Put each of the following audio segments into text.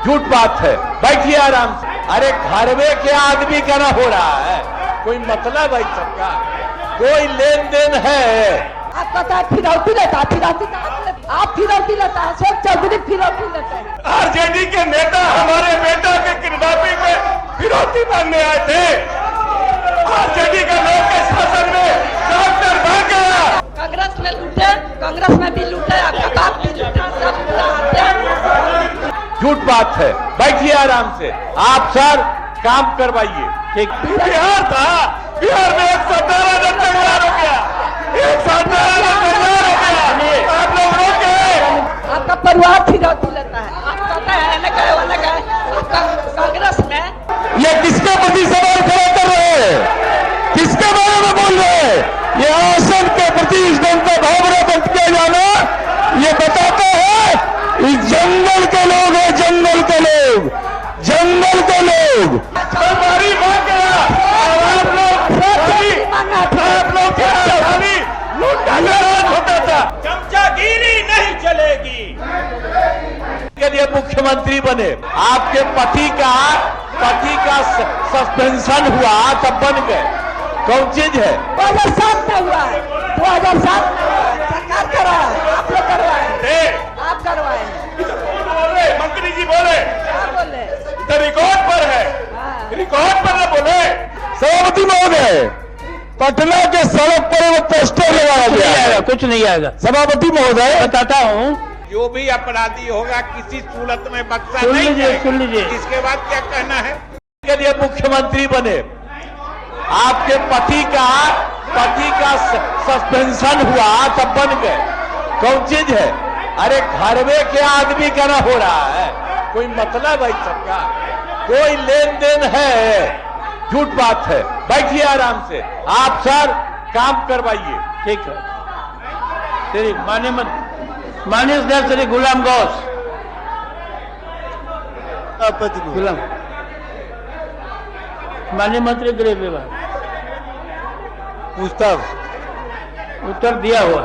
झूठ बात है। बैठिए आराम से। अरे घर में क्या आदमी का ना हो रहा है, कोई मतलब है सबका, कोई लेन देन है। आप पता है फिरौती लेता है, फिरौती आप फिरौती लेता है, अशोक चौधरी फिरौती लेते हैं। आरजेडी के नेता हमारे बेटा के किडनैपिंग में फिरौती मांगने आए थे। आरजेडी का लोग के शासन में डॉक्टर भाग गया। कांग्रेस में लूटे, कांग्रेस में भी लूटे, आपका बाप भी लूटा, सब लूटा। झूठ बात है। बैठिए आराम से। आप सर काम करवाइए। ठीक। बिहार था, बिहार में 117 रन तैयार हो गया, 117 रन तैयार हो गया। आप लोग रोके। आपका परिवार फिरौती लेता है, आप पता है अलग है, अलग है। कांग्रेस में ये किसके प्रति सवाल खड़ा कर रहे हैं, किसके बारे में बोल रहे हैं? ये आसन के प्रति इस ढंग का भावना व्यक्त किया जाना ये बताता है इस जंगल के लोग हैं, जंगल के लोग, जंगल के लोग। हमारी मांग गया, आप लोग होता था। चमचागिरी नहीं चलेगी। के लिए मुख्यमंत्री बने, आपके पति का सस्पेंशन हुआ तब बन गए। कौन चीज है? 2007 में हुआ है, 2007 में सरकार करवाया, आप लोग करवाए, आप करवाए। मंत्री जी बोले, क्या बोले? तो रिकॉर्ड पर है, रिकॉर्ड पर न बोले। सभापति महोदय, पटना के सड़क पर वो पोस्टर लगाया गया है, कुछ नहीं आएगा। सभापति महोदय बताता हूँ, जो भी अपराधी होगा किसी सूरत में बख्शा सुन नहीं लीजिए, जाएगा। सुन लीजिए। इसके बाद क्या कहना है? के लिए मुख्यमंत्री बने, आपके पति का सस्पेंशन हुआ तब बन गए। कौन चीज है? अरे घर में क्या आदमी का ना हो रहा है, कोई मतलब है सबका, कोई लेन देन है। झूठ बात है। बैठिए आराम से। आप सर काम करवाइए। ठीक है। श्री माननीय सदस्य श्री गुलाम गौस, गुलाम माननीय मंत्री गृह विभाग उत्तर दिया हुआ।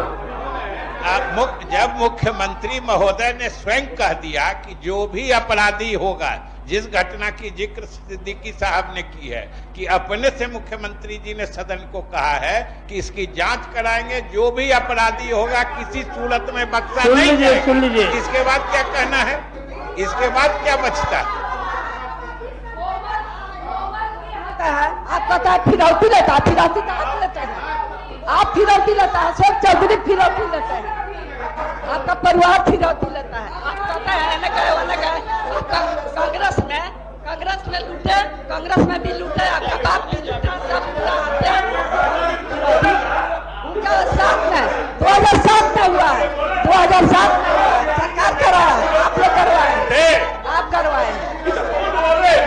जब मुख्यमंत्री महोदय ने स्वयं कह दिया कि जो भी अपराधी होगा, जिस घटना की जिक्र सिद्दीकी साहब ने की है कि अपने से मुख्यमंत्री जी ने सदन को कहा है कि इसकी जांच कराएंगे, जो भी अपराधी होगा किसी सूरत में बख्शा नहीं जाएगा। सुन लीजिए। इसके बाद क्या कहना है? इसके बाद क्या बचता है? आप पता है फिरौती लेता है, फिरौती आप लेते हैं, आप फिरौती लेता है, अशोक चौधरी फिरौती लेते हैं। आपका परिवार फिरौती लेता है, आप पता है अलग है, अलग है। कांग्रेस में लूटे, कांग्रेस में भी लूटे, आपका बाप भी लूटा, सब लूटा। उनका 2007 में हुआ है, 2007 में सरकार करवाया, आप लोग करवाए, आप करवाए।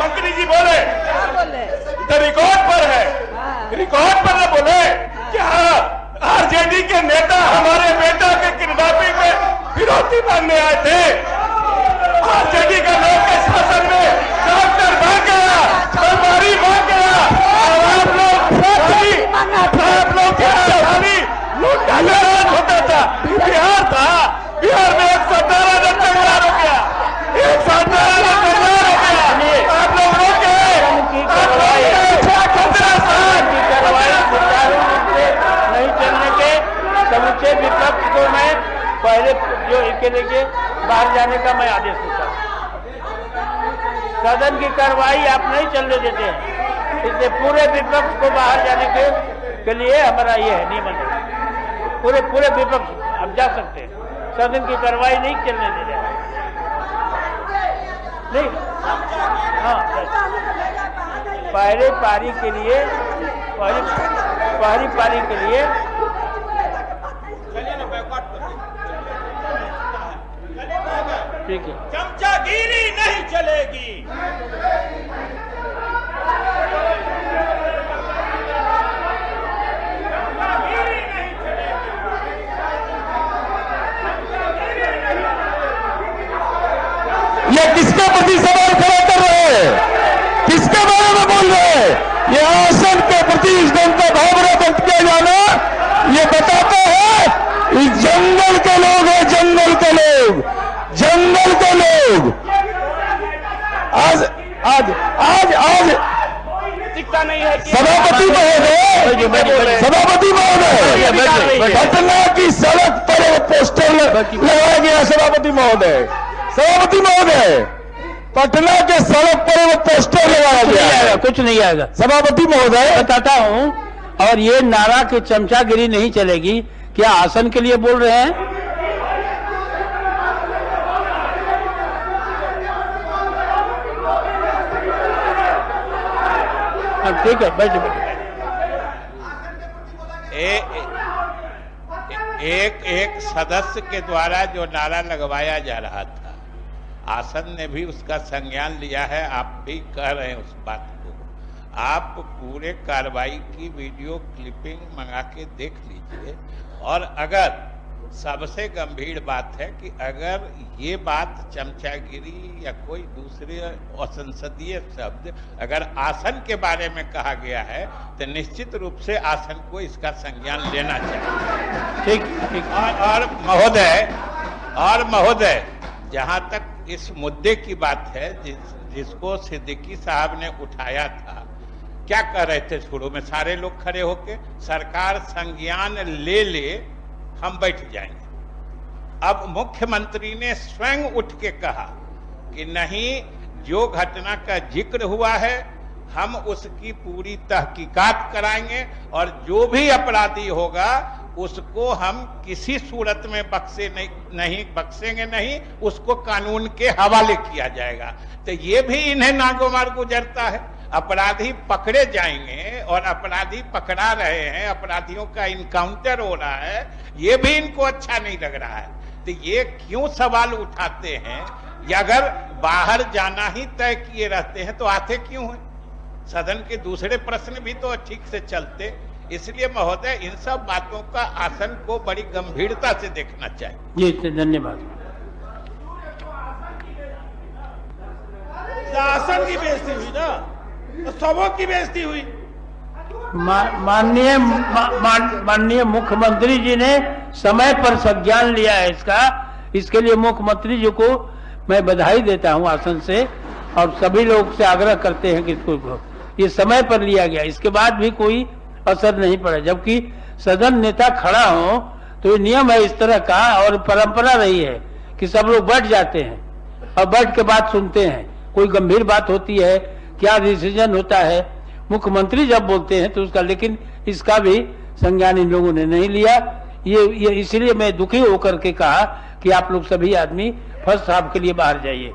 मंत्री जी बोले, क्या बोले? तो रिकॉर्ड पर है, रिकॉर्ड पर न बोले। क्या आरजेडी के नेता हमारे बेटा के किडनैपिंग में फिरौती मांगने आए थे? आरजेडी का लोग के शासन में डॉक्टर भाग गया, हमारी भाग गया। आप लोग होता था। बिहार था, बिहार में 117 रन तैयार हो गया, 117 रन तैयार हो गया। आप लोग रोके। नहीं चलने के समूचे विपक्ष को मैं पहले जो इनके लेके बाहर जाने का मैं आदेश देता हूँ। सदन की कार्रवाई आप नहीं चलने देते हैं, इसलिए पूरे विपक्ष को बाहर जाने के लिए हमारा ये है नियमन है। पूरे विपक्ष अब जा सकते हैं, सदन की कार्रवाई नहीं चलने दे रहे हैं। नहीं, हाँ, पहली पारी के लिए ठीक है। चमचागिरी नहीं चलेगी। ये किसके प्रति सवाल खड़ा कर रहे हैं, किसके बारे में बोल रहे हैं? ये आसन के प्रति इस ढंग का भावना व्यक्त किया जाना ये बताता है इस जंगल के लोग हैं, जंगल के लोग, जंगल के लोग। आज दिखता नहीं है कि सभापति महोदय पटना की सड़क पर एक पोस्टर लगाया गया। सभापति महोदय पटना के सड़क पर वो पोस्टर लगाया गया। कुछ नहीं आएगा। सभापति महोदय बताता हूँ, और ये नारा की चमचागिरी नहीं चलेगी। क्या आसन के लिए बोल रहे हैं? ठीक है, बैठे बैठे। एक सदस्य के द्वारा जो नारा लगवाया जा रहा था, आसन ने भी उसका संज्ञान लिया है। आप भी कह रहे हैं उस बात को। आप पूरे कार्रवाई की वीडियो क्लिपिंग मंगा के देख लीजिए। और अगर सबसे गंभीर बात है कि अगर ये बात चमचागिरी या कोई दूसरे असंसदीय शब्द अगर आसन के बारे में कहा गया है तो निश्चित रूप से आसन को इसका संज्ञान लेना चाहिए। ठीक। और महोदय जहां तक इस मुद्दे की बात है जिसको सिद्दीकी साहब ने उठाया था, क्या कह रहे थे शुरू में सारे लोग खड़े होके, सरकार संज्ञान ले हम बैठ जाएंगे। अब मुख्यमंत्री ने स्वयं उठ के कहा कि नहीं, जो घटना का जिक्र हुआ है हम उसकी पूरी तहकीकात कराएंगे और जो भी अपराधी होगा उसको हम किसी सूरत में बख्शेंगे नहीं, उसको कानून के हवाले किया जाएगा। तो ये भी इन्हें नागोमार गुजरता है। अपराधी पकड़े जाएंगे और अपराधी पकड़ा रहे हैं, अपराधियों का इनकाउंटर हो रहा है, ये भी इनको अच्छा नहीं लग रहा है। तो ये क्यों सवाल उठाते हैं? या अगर बाहर जाना ही तय किए रहते हैं तो आते क्यों हैं? सदन के दूसरे प्रश्न भी तो ठीक से चलते। इसलिए महोदय इन सब बातों का आसन को बड़ी गंभीरता से देखना चाहिए। जी धन्यवाद। आसन की बेइज्जती हुई ना, तो सबों की बेइज्जती हुई। माननीय मुख्यमंत्री जी ने समय पर संज्ञान लिया है इसके लिए मुख्यमंत्री जी को मैं बधाई देता हूं आसन से, और सभी लोग से आग्रह करते हैं कि इसको ये समय पर लिया गया। इसके बाद भी कोई असर नहीं पड़ा, जबकि सदन नेता खड़ा हो तो ये नियम है इस तरह का, और परंपरा रही है कि सब लोग बैठ जाते हैं और बैठ के बात सुनते हैं। कोई गंभीर बात होती है, क्या डिसीजन होता है, मुख्यमंत्री जब बोलते हैं तो उसका, लेकिन इसका भी संज्ञान इन लोगों ने नहीं लिया। ये इसलिए मैं दुखी होकर के कहा कि आप लोग सभी आदमी फर्स्ट हाफ के लिए बाहर जाइए।